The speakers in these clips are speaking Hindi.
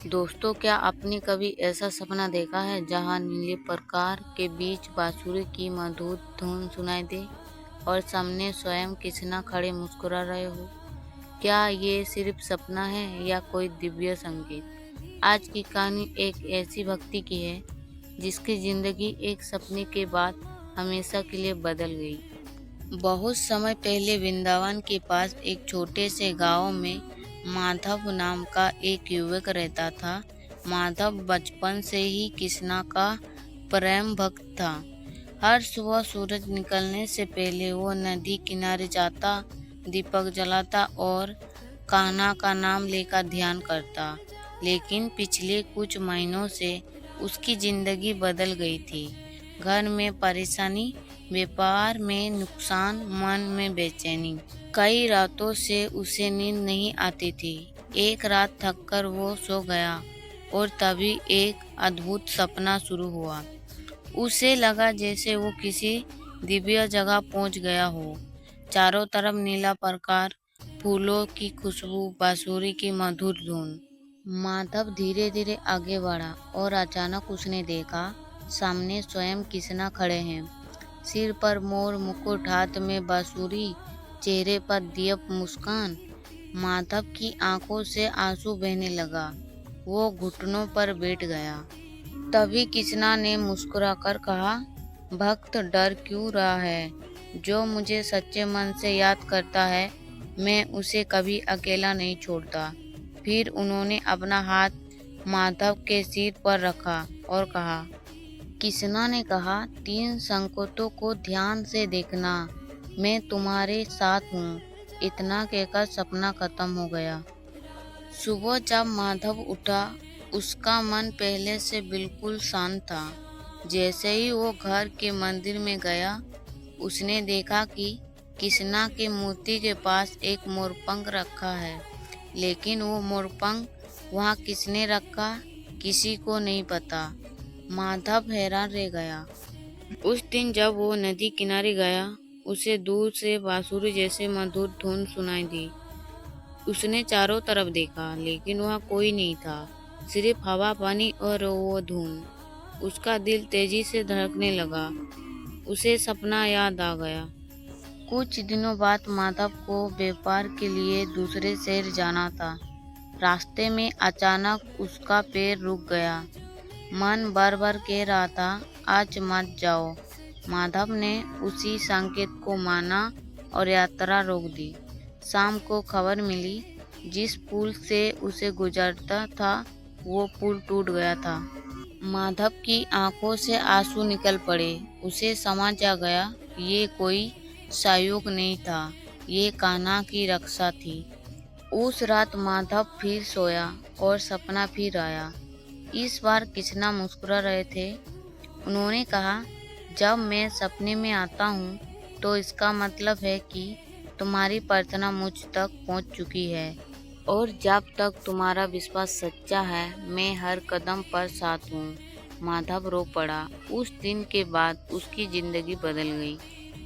दोस्तों, क्या आपने कभी ऐसा सपना देखा है जहां नीले प्रकाश के बीच बांसुरी की मधुर धुन सुनाई दे और सामने स्वयं कृष्णा खड़े मुस्कुरा रहे हो? क्या ये सिर्फ सपना है या कोई दिव्य संकेत? आज की कहानी एक ऐसी भक्ति की है जिसकी जिंदगी एक सपने के बाद हमेशा के लिए बदल गई। बहुत समय पहले वृंदावन के पास एक छोटे से गांव में माधव नाम का एक युवक रहता था। माधव बचपन से ही कृष्णा का प्रेम भक्त था। हर सुबह सूरज निकलने से पहले वो नदी किनारे जाता, दीपक जलाता और कान्हा का नाम लेकर ध्यान करता। लेकिन पिछले कुछ महीनों से उसकी जिंदगी बदल गई थी। घर में परेशानी, व्यापार में नुकसान, मन में बेचैनी। कई रातों से उसे नींद नहीं आती थी। एक रात थककर वो सो गया और तभी एक अद्भुत सपना शुरू हुआ। उसे लगा जैसे वो किसी दिव्य जगह पहुंच गया हो। चारों तरफ नीला प्रकाश, फूलों की खुशबू, बांसुरी की मधुर धुन। माधव धीरे धीरे आगे बढ़ा और अचानक उसने देखा सामने स्वयं कृष्णा खड़े हैं। सिर पर मोर मुकुट, हाथ में बांसुरी, चेहरे पर दिव्य मुस्कान। माधव की आंखों से आंसू बहने लगा। वो घुटनों पर बैठ गया। तभी कृष्णा ने मुस्कुराकर कहा, भक्त डर क्यों रहा है? जो मुझे सच्चे मन से याद करता है, मैं उसे कभी अकेला नहीं छोड़ता। फिर उन्होंने अपना हाथ माधव के सिर पर रखा और कहा, कृष्णा ने कहा, 3 संकेतों को ध्यान से देखना, मैं तुम्हारे साथ हूँ। इतना कहकर सपना खत्म हो गया। सुबह जब माधव उठा, उसका मन पहले से बिल्कुल शांत था। जैसे ही वो घर के मंदिर में गया, उसने देखा कि कृष्णा की मूर्ति के पास एक मोरपंख रखा है। लेकिन वो मोरपंख वहाँ किसने रखा, किसी को नहीं पता। माधव हैरान रह गया। उस दिन जब वो नदी किनारे गया, उसे दूर से बांसुरी जैसे मधुर धुन सुनाई दी। उसने चारों तरफ देखा, लेकिन वहाँ कोई नहीं था, सिर्फ हवा, पानी और वो धुन। उसका दिल तेजी से धड़कने लगा। उसे सपना याद आ गया। कुछ दिनों बाद माधव को व्यापार के लिए दूसरे शहर जाना था। रास्ते में अचानक उसका पैर रुक गया। मन बार बार कह रहा था, आज मत जाओ। माधव ने उसी संकेत को माना और यात्रा रोक दी। शाम को खबर मिली, जिस पुल से उसे गुजरता था वो पुल टूट गया था। माधव की आंखों से आंसू निकल पड़े। उसे समझ आ गया, ये कोई संयोग नहीं था, ये कान्हा की रक्षा थी। उस रात माधव फिर सोया और सपना फिर आया। इस बार कृष्णा मुस्कुरा रहे थे। उन्होंने कहा, जब मैं सपने में आता हूँ तो इसका मतलब है कि तुम्हारी प्रार्थना मुझ तक पहुँच चुकी है और जब तक तुम्हारा विश्वास सच्चा है, मैं हर कदम पर साथ हूँ। माधव रो पड़ा। उस दिन के बाद उसकी जिंदगी बदल गई।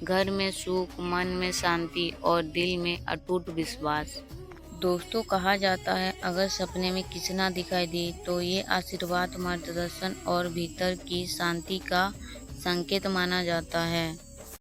घर में सुख, मन में शांति और दिल में अटूट विश्वास। दोस्तों, कहा जाता है, अगर सपने में कृष्णा दिखाई दे तो ये आशीर्वाद, मार्गदर्शन और भीतर की शांति का संकेत माना जाता है।